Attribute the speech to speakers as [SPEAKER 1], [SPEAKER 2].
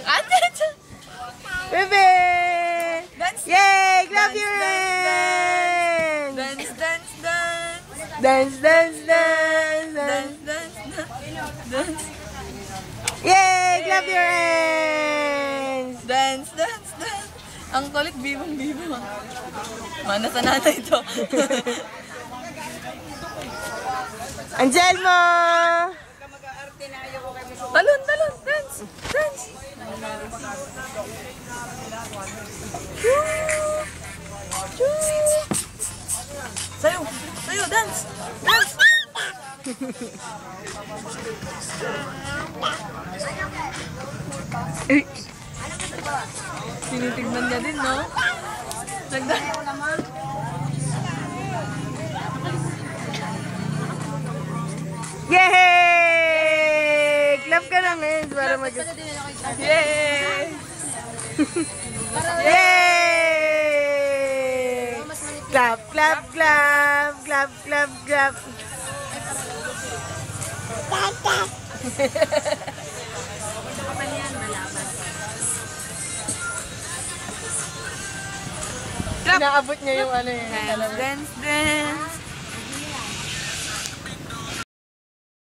[SPEAKER 1] Ate!
[SPEAKER 2] Bebe!
[SPEAKER 1] Dance!
[SPEAKER 2] Yay! Clap
[SPEAKER 1] Dance,
[SPEAKER 2] your
[SPEAKER 1] dance,
[SPEAKER 2] hands!
[SPEAKER 1] Dance, dance, dance!
[SPEAKER 2] Dance, dance, dance, dance.
[SPEAKER 1] Dance, dance, dance! Dance!
[SPEAKER 2] Yay! Clap your hands!
[SPEAKER 1] Dance, dance, dance! Ang kulit, bibong-bibong. Mana sa nanay ito.
[SPEAKER 2] Anselmo!
[SPEAKER 1] Talon, talon! Dance! Dance! Sayo! Sayo! Dance! Dance! Tinitignan niya din, no?
[SPEAKER 2] Yay! Clap ka ng hands para mag...
[SPEAKER 1] Yay!
[SPEAKER 2] Yay! Clap, clap, clap! Clap, clap, clap! Inaabot niya yung ano eh.
[SPEAKER 1] Dance, dance, dance!